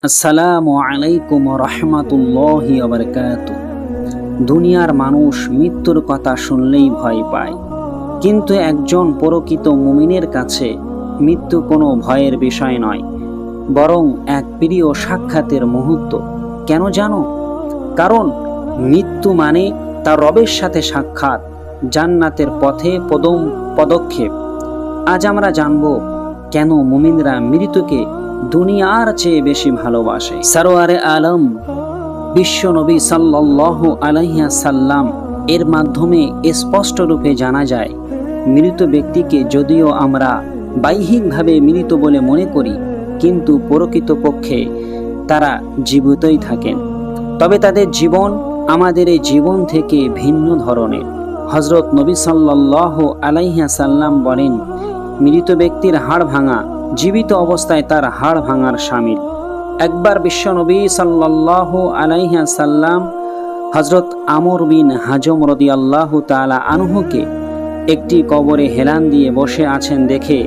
আসসালামু আলাইকুম রহমাতুল্লাহি ওয়া বারাকাতুহু। দুনিয়ার মানুষ মৃত্যুর কথা শুনলেই ভয় পায়, কিন্তু একজন প্রকৃত মুমিনের কাছে মৃত্যু কোনো ভয়ের বিষয় নয়, বরং এক প্রিয় সাক্ষাতের মুহূর্ত। কেন জানো? কারণ মৃত্যু মানে তার রবের সাথে সাক্ষাৎ, জান্নাতের পথে পদক্ষেপ। আজ আমরা জানব কেন মুমিনরা মৃত্যুকে দুনিয়ার চেয়ে বেশি ভালোবাসে। সরওয়ারে আলম বিশ্ব নবী সাল্লাল্লাহু আলাইহি সাল্লাম এর মাধ্যমে স্পষ্ট রূপে জানা যায়, মৃত ব্যক্তিকে যদিও আমরা বাহ্যিকভাবে মৃত বলে মনে করি, কিন্তু প্রকৃতপক্ষে তারা জীবিতই থাকেন। তবে তাদের জীবন আমাদের এই জীবন থেকে ভিন্ন ধরনের। হযরত নবী সাল্লাল্লাহু আলাইহি সাল্লাম বলেন, মৃত ব্যক্তির হাড় ভাঙা জীবিত অবস্থায় তার হাড় ভাঙার শামিল। একবার বিশ্বনবী সাল্লাল্লাহু আলাইহি সাল্লাম হযরত আমর বিন হাজম রাদিয়াল্লাহু তাআলা আনহুকে একটি কবরে হেলান দিয়ে বসে আছেন দেখে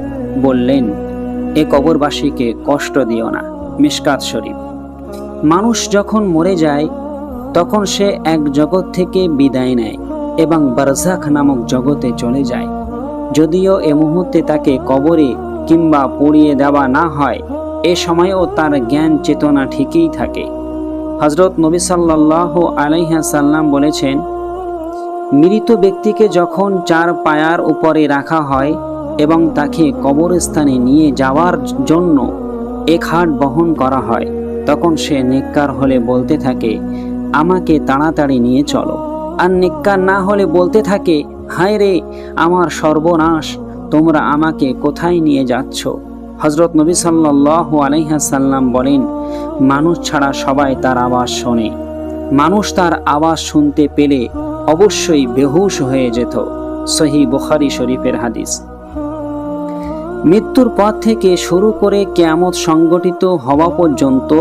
বললেন, এ কবরবাসীকে কষ্ট দিও না। মিশকাত শরীফ। মানুষ যখন মরে যায় তখন সে এক জগৎ থেকে বিদায় নেয় এবং বারজাখ নামক জগতে চলে যায়। যদিও এ মুহূর্তে তাকে কবরে কিংবা পুড়িয়ে দেওয়া না হয়, এ সময়ও তার জ্ঞান চেতনা ঠিকই থাকে। হযরত নবী সাল্লাল্লাহু আলাইহি সাল্লাম বলেছেন, মৃত ব্যক্তিকে যখন চার পায়ার উপরে রাখা হয় এবং তাকে কবরস্থানে নিয়ে যাওয়ার জন্য এক হাত বহন করা হয়, তখন সে নেককার হলে বলতে থাকে, আমাকে তাড়াতাড়ি নিয়ে চলো। আর নেককার না হলে বলতে থাকে, হায় রে আমার সর্বনাশ, তোমরা আমাকে কোথায় নিয়ে যাচ্ছ? হযরত নবী সাল্লাল্লাহু আলাইহি সাল্লাম বলেন, মানুষ ছাড়া সবাই তার আওয়াজ শোনে। মানুষ তার আওয়াজ শুনতে পেলে অবশ্যই বেহুশ হয়ে যেত। সহিহ বুখারী শরীফের হাদিস। মৃত্যুর পর থেকে শুরু করে কিয়ামত সংগঠিত হওয়া পর্যন্ত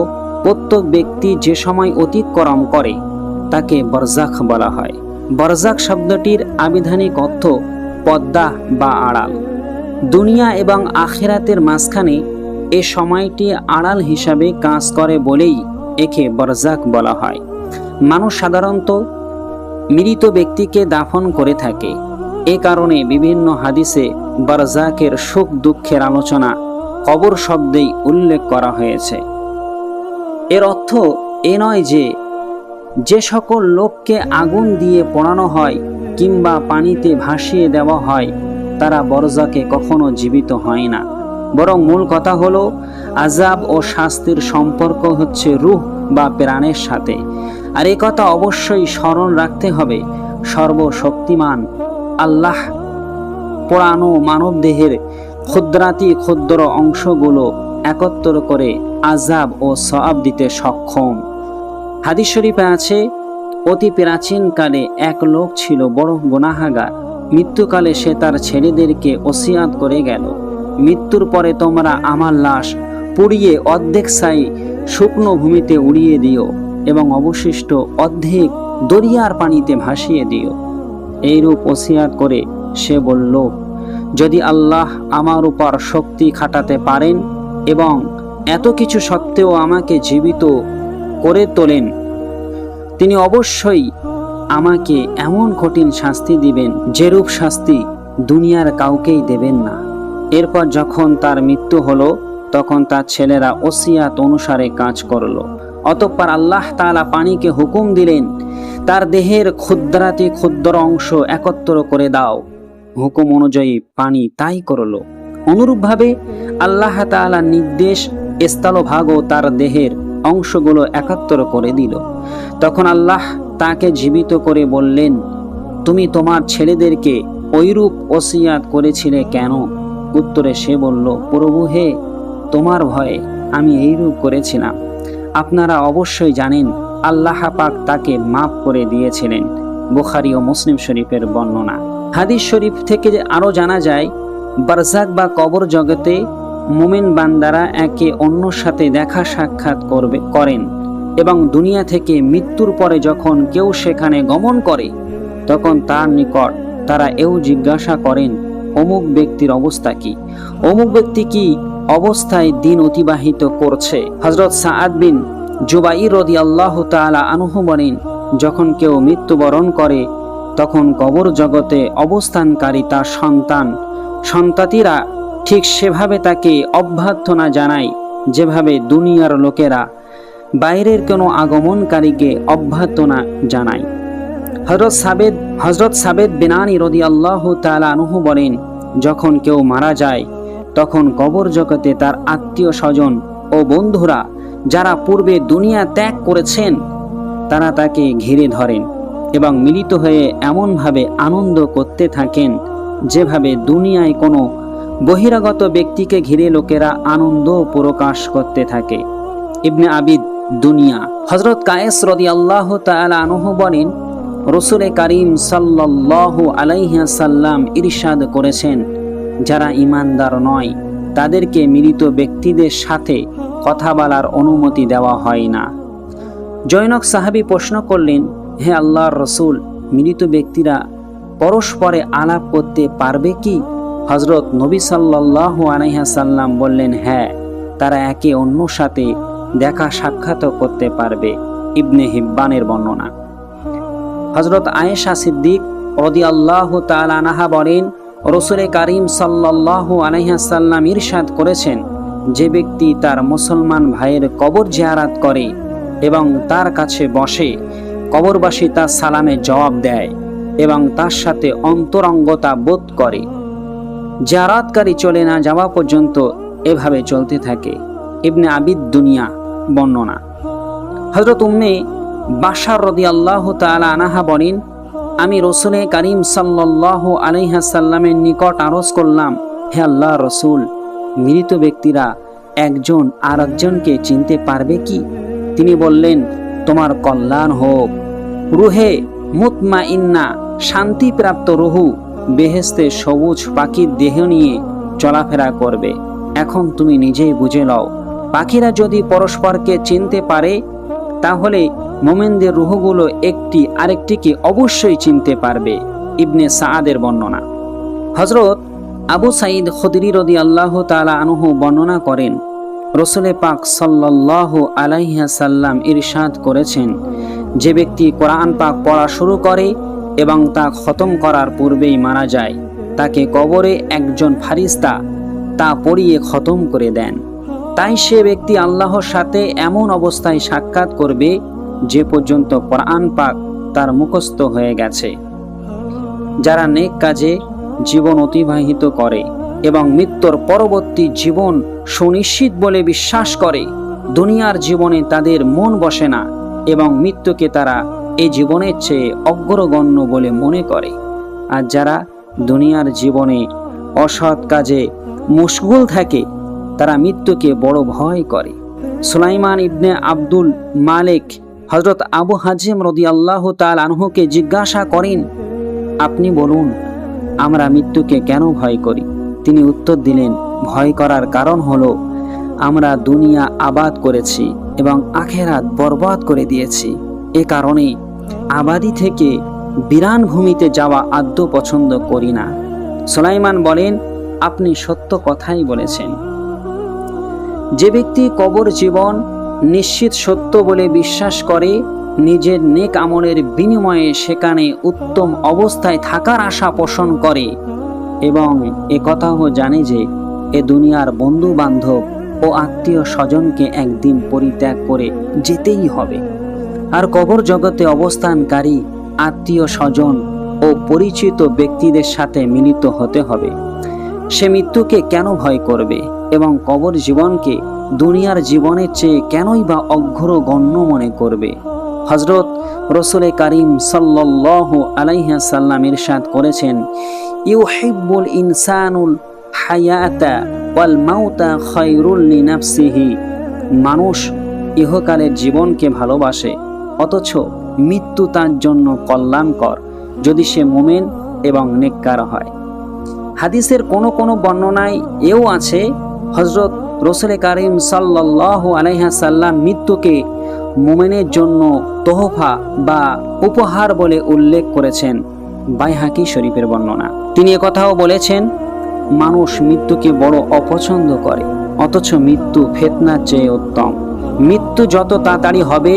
প্রত্যেক ব্যক্তি যে সময় অতিক্রম করে তাকে বরজাখ বলা হয়। বরজাখ শব্দটির আবিধানিক অর্থ পর্দা বা আড়াল। দুনিয়া এবং আখিরাতের মাঝখানে এ সময়টি আড়াল হিসাবে কাজ করে বলেই একে বরজাখ বলা হয়। মানুষ সাধারণত মৃত ব্যক্তিকে দাফন করে থাকে। এ কারণে বিভিন্ন হাদিসে বরজাখের সুখ দুঃখের আলোচনা কবর শব্দেই উল্লেখ করা হয়েছে। এর অর্থ এ নয় যে সকল লোককে আগুন দিয়ে পোড়ানো হয় কিংবা পানিতে ভাসিয়ে দেওয়া হয় তারা বরজাখে কখনো জীবিত হয় না, বরং মূল কথা হলো আযাব ও শাস্তির সম্পর্ক হচ্ছে রূহ বা প্রাণের সাথে। আর এই কথা অবশ্যই স্মরণ রাখতে হবে, সর্বশক্তিমান আল্লাহ পোড়ানো মানব দেহের ক্ষুদ্রাতি ক্ষুদ্র অংশগুলো একত্র করে আযাব ও সওয়াব দিতে সক্ষম। হাদিস শরীফে আছে, অতি প্রাচীন কালে এক লোক ছিল বড় গুনাহগার। মৃত্যুকালে সে তার ছেলেদেরকে ওসিয়াত করে গেল, মৃত্যুর পরে তোমরা আমার লাশ পুড়িয়ে অর্ধেক ছাই শুকনো ভূমিতে উড়িয়ে দিও এবং অবশিষ্ট অর্ধেক দরিয়ার পানিতে ভাসিয়ে দিও। এইরূপ ওসিয়াত করে সে বলল, যদি আল্লাহ আমার উপর শক্তি খাটাতে পারেন এবং এত কিছু সত্ত্বেও আমাকে জীবিত করে তোলেন, তিনি অবশ্যই আমাকে এমন কঠিন শাস্তি দিবেন যেরূপ শাস্তি দুনিয়ার কাউকেই দেবেন না। এরপর যখন তার মৃত্যু হলো তখন তার ছেলেরা ওসিয়াত অনুসারে কাজ করলো। অতঃপর আল্লাহ তাআলা পানিকে হুকুম দিলেন, তার দেহের ক্ষুদ্রাতি ক্ষুদ্র অংশ একত্র করে দাও। হুকুম অনুযায়ী পানি তাই করলো। অনুরূপভাবে আল্লাহ তাআলার নির্দেশ স্থলভাগও তার দেহের অংশগুলো একত্র করে দিল। তখন আল্লাহ তাকে জীবিত করে বললেন, তুমি তোমার ছেলেদেরকে ঐরূপ ওসিয়াত করেছিলে কেন? উত্তরে সে বলল, প্রভু হে, তোমার ভয়ে আমি এইরূপ করেছিলাম। আপনারা অবশ্যই জানেন আল্লাহ পাক তাকে মাফ করে দিয়েছিলেন। বুখারী ও মুসলিম শরীফের বর্ণনা। হাদিস শরীফ থেকে আরো জানা যায়, বারজাখ বা কবর জগতে মুমিন বান্দারা একে অন্যর সাথে দেখা সাক্ষাৎ করেন এবং দুনিয়া থেকে মৃত্যুর পরে যখন কেউ সেখানে গমন করে তখন তার নিকট তারা এও জিজ্ঞাসা করেন, অমুক ব্যক্তির অবস্থা কি? অমুক ব্যক্তি কি অবস্থায় দিন অতিবাহিত করছে। হযরত সাআদ বিন জুবাইর রাদিয়াল্লাহু তাআলা আনহু বলেন, যখন কেউ মৃত্যুবরণ করে তখন কবর জগতে অবস্থানকারী তার সন্তাতিরা ঠিক সেভাবে তাকে অভ্যর্থনা জানায় যেভাবে দুনিয়ার লোকেরা বাইরের কোনো আগমনকারীকে অভ্যর্থনা জানায়। হযরত সাবেদ বিনানি রাদিয়াল্লাহু তাআলা আনহু বলেন, যখন কেউ মারা যায় তখন কবর জগতে তার আত্মীয় স্বজন ও বন্ধুরা যারা পূর্বে দুনিয়া ত্যাগ করেছেন তারা তাকে ঘিরে ধরেন এবং মিলিত হয়ে এমনভাবে আনন্দ করতে থাকেন যেভাবে দুনিয়ায় কোনো বহিরাগত ব্যক্তিকে ঘিরে লোকেরা আনন্দ প্রকাশ করতে থাকে। ইবনে আবিদ দুনিয়া। হযরত কায়েস রাদিয়াল্লাহু তাআলা আনহু বলেন, রাসূল কারীম সাল্লাল্লাহু আলাইহি ওয়াসাল্লাম ইরশাদ করেছেন, যারা ঈমানদার নয় তাদেরকে মৃত ব্যক্তিদের সাথে কথা বলার অনুমতি দেওয়া হয় না। জনৈক সাহাবী প্রশ্ন করলেন, হে আল্লাহর রাসূল, মৃত ব্যক্তিরা পরস্পরে আলাপ করতে পারবে কি? হযরত নবী সাল্লাল্লাহু আলাইহি ওয়াসাল্লাম বললেন, হ্যাঁ, তারা একে অন্যর সাথে দেখা সাক্ষাৎ করতে পারবে। ইবনে হিব্বানের বর্ণনা। হযরত আয়েশা সিদ্দিক রাদিয়াল্লাহু তাআলা আনহা বলেন, রাসূল কারীম সাল্লাল্লাহু আলাইহি ওয়াসাল্লাম ইরশাদ করেছেন, যে ব্যক্তি তার মুসলমান ভাইয়ের কবর জিয়ারত করে এবং তার কাছে বসে, কবরবাসী তার সালামে জবাব দেয় এবং তার সাথে অন্তরঙ্গতা বোধ করে, জিয়ারতকারী চলে না যাওয়া পর্যন্ত এভাবে চলতে থাকে। ইবনে আবিদ দুনিয়া বর্ণনা। হযরত উম্মে বাশার রাদিয়াল্লাহু তাআলা আনহা বলেন, আমি রাসূল কারীম সাল্লাল্লাহু আলাইহি ওয়াসাল্লামের নিকট আরজ করলাম, হে আল্লাহর রাসূল, মৃত ব্যক্তিরা একজন আরেকজনকে চিনতে পারবে কি? তিনি বললেন, তোমার কল্যাণ হোক। রুহে মুতমাইন্না, শান্তিপ্রাপ্ত রুহু বেহেশতে সবুজ পাখির দেহ নিয়ে চলাফেরা করবে। এখন তুমি নিজেই বুঝে নাও, পাখিরা যদি পরস্পরকে চিনতে পারে তাহলে মুমিনদের রুহগুলো একটি আরেকটিকে অবশ্যই চিনতে পারবে। ইবনে সাআদের বর্ণনা। হযরত আবু সাঈদ খুদরি রাদিয়াল্লাহু তাআলা আনহু বর্ণনা করেন, রাসূল পাক সাল্লাল্লাহু আলাইহি ওয়াসাল্লাম ইরশাদ করেছেন, যে ব্যক্তি কোরআন পাক পড়া শুরু করে এবং তা খতম করার পূর্বেই মারা যায়, তাকে কবরে একজন ফারিস্তা তা পড়িয়ে খতম করে দেন। তাই সে ব্যক্তি আল্লাহর সাথে এমন অবস্থায় সাক্ষাৎ করবে যে পর্যন্ত কোরআন পাক তার মুখস্থ হয়ে গেছে। যারা নেক কাজে জীবন অতিবাহিত করে এবং মৃত্যুর পরবর্তী জীবন সুনিশ্চিত বলে বিশ্বাস করে, দুনিয়ার জীবনে তাদের মন বসে না এবং মৃত্যুকে তারা এই জীবনের চেয়ে অগ্রগণ্য বলে মনে করে। আর যারা দুনিয়ার জীবনে অসৎ কাজে মশগুল থাকে তারা মৃত্যুকে বড় ভয় করে। সুলাইমান ইবনে আব্দুল মালিক হযরত আবু হাজিম রাদিয়াল্লাহু তাআলা আনহুকে জিজ্ঞাসা করেন, আপনি বলুন, আমরা মৃত্যুকে কেন ভয় করি? তিনি উত্তর দিলেন, ভয় করার কারণ হলো আমরা দুনিয়া আবাদ করেছি এবং আখেরাত বরবাদ করে দিয়েছি। এ কারণে আবাদি থেকে বিরান ভূমিতে যাওয়া আদৌ পছন্দ করি না। সুলাইমান বলেন, আপনি সত্য কথাই বলেছেন। যে ব্যক্তি কবর জীবন নিশ্চিত সত্য বলে বিশ্বাস করে, নিজের নেক আমলের বিনিময়ে সেখানে উত্তম অবস্থায় থাকার আশা পোষণ করে এবং এ কথাও জানে যে এ দুনিয়ার বন্ধু বান্ধব ও আত্মীয় স্বজনকে একদিন পরিত্যাগ করে যেতেই হবে, আর কবর জগতে অবস্থানকারী আত্মীয় স্বজন ও পরিচিত ব্যক্তিদের সাথে মিলিত হতে হবে, সে মৃত্যুকে কেন ভয় করবে এবং কবর জীবনকে দুনিয়ার জীবনের চেয়ে কেনই বা অগ্রগণ্য মনে করবে? হযরত রাসূল কারীম সাল্লাল্লাহু আলাইহি ওয়াসাল্লাম ইরশাদ করেছেন, ইউহিব্বুল ইনসানুল হায়াতা ওয়াল মাউতা খায়রুল লিনাফসিহি। মানুষ ইহকালের জীবনকে ভালোবাসে, অথচ মৃত্যু তার জন্য কল্যাণকর যদি সে মুমিন এবং নেককার হয়। হাদিসের কোনো কোনো বর্ণনায় এও আছে, হযরত রাসূল কারীম সাল্লাল্লাহু আলাইহি ওয়াসাল্লাম মৃত্যুকে মুমিনের জন্য তোহফা বা উপহার বলে উল্লেখ করেছেন। বাইহাকি শরীফের বর্ণনা। তিনি একথাও বলেছেন, মানুষ মৃত্যুকে বড় অপছন্দ করে অথচ মৃত্যু ফিতনার চেয়ে উত্তম। মৃত্যু যত তাড়াতাড়ি হবে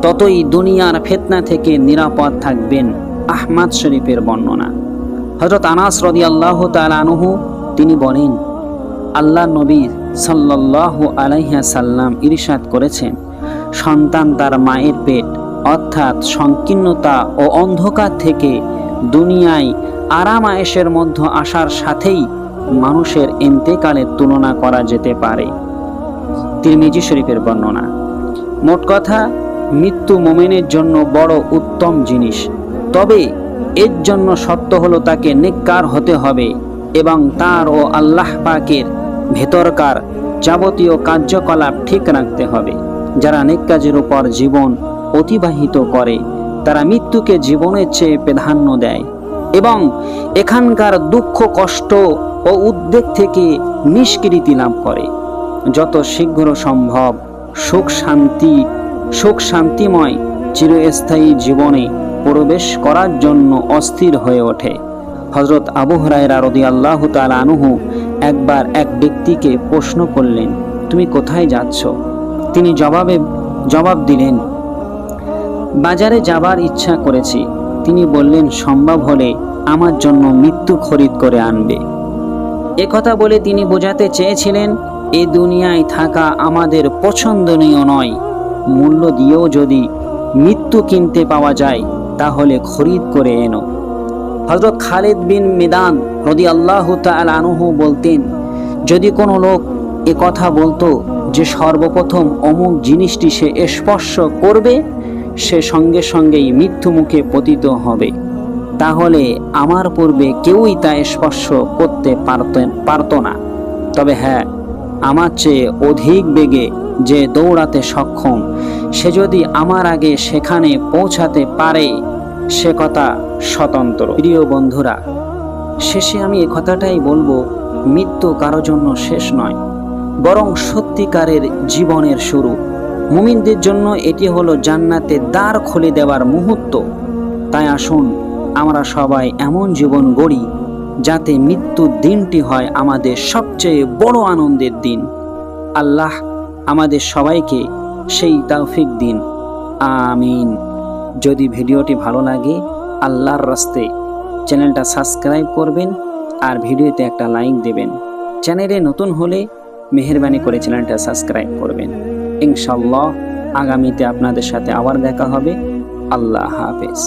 ততই দুনিয়ার ফিতনা থেকে নিরাপদ থাকবেন। আহমদ শরীফের বর্ণনা। হযরত আনাস রাদিয়াল্লাহু তাআলা আনহু তিনি বলেন, আল্লাহ নবী সাল্লাল্লাহু আলাইহি সাল্লাম ইরশাদ করেছেন, সন্তান তার মায়ের পেট অর্থাৎ সংকীর্ণতা ও অন্ধকার থেকে দুনিয়ায় আরাম আয়েশের মধ্যে আসার সাথেই মানুষের ইন্তেকালের তুলনা করা যেতে পারে। তিরমিজি শরীফের বর্ণনা। মোট কথা, মৃত্যু মুমিনের জন্য বড় উত্তম জিনিস, তবে এর জন্য শর্ত হলো তাকে নেককার হতে হবে এবং তার ও আল্লাহ পাকের ভেতরকার যাবতীয় কার্যকলাপ ঠিক রাখতে হবে। যারা নেক কাজের উপর জীবন অতিবাহিত করে তারা মৃত্যুকে জীবনের চেয়ে প্রাধান্য দেয় এবং এখানকার দুঃখ কষ্ট ও উদ্বেগ থেকে নিষ্কৃতি লাভ করে। যত শীঘ্র সম্ভব সুখ শান্তিময় চিরস্থায়ী জীবনে প্রবেশ করার জন্য অস্থির হয়ে ওঠে। হযরত আবু হুরায়রা রাদিয়াল্লাহু তাআলা আনহু একবার এক ব্যক্তিকে প্রশ্ন করলেন, তুমি কোথায় যাচ্ছ? তিনি জবাব দিলেন, বাজারে যাবার ইচ্ছা করেছি। তিনি বললেন, সম্ভব হলে আমার জন্য মৃত্যু খরিদ করে আনবে। একথা বলে তিনি বোঝাতে চেয়েছিলেন, এই দুনিয়ায় থাকা আমাদের পছন্দনীয় নয়। মূল্য দিয়েও যদি মৃত্যু কিনতে পাওয়া যায় তাহলে খরিদ করে এনো। হযরত খালিদ বিন মিদান রাদিয়াল্লাহু তাআলা আনহু বলতেন, যদি কোনো লোক কথা বলতো যে সর্বপ্রথম অমুক জিনিসটি সে স্পর্শ করবে সে সঙ্গে সঙ্গেই মৃত্যু মুখে পতিত হবে, তাহলে আমার পূর্বে কেউই তা স্পর্শ করতে পারত না। তবে হ্যাঁ, আমার চেয়ে অধিক বেগে যে দৌড়াতে সক্ষম সে যদি আমার আগে সেখানে পৌঁছাতে পারে সে কথা স্বতন্ত্র। প্রিয় বন্ধুরা, শেষে আমি এ কথাটাই বলবো, মৃত্যু কারো জন্য শেষ নয়, বরং সত্যিকারের জীবনের শুরু। মুমিনদের জন্য এটি হলো জান্নাতের দ্বার খুলে দেওয়ার মুহূর্ত। তাই আসুন আমরা সবাই এমন জীবন গড়ি যাতে মৃত্যুর দিনটি হয় আমাদের সবচেয়ে বড় আনন্দের দিন। আল্লাহ আমাদের সবাইকে সেই তৌফিক দিন, আমিন। যদি ভিডিওটি ভালো লাগে আল্লাহর রাস্তে চ্যানেলটা সাবস্ক্রাইব করবেন আর ভিডিওতে একটা লাইক দেবেন। চ্যানেলে নতুন হলে মেহেরবানি করে চ্যানেলটা সাবস্ক্রাইব করবেন। ইনশাআল্লাহ আগামীতে আপনাদের সাথে আবার দেখা হবে। আল্লাহ হাফেজ।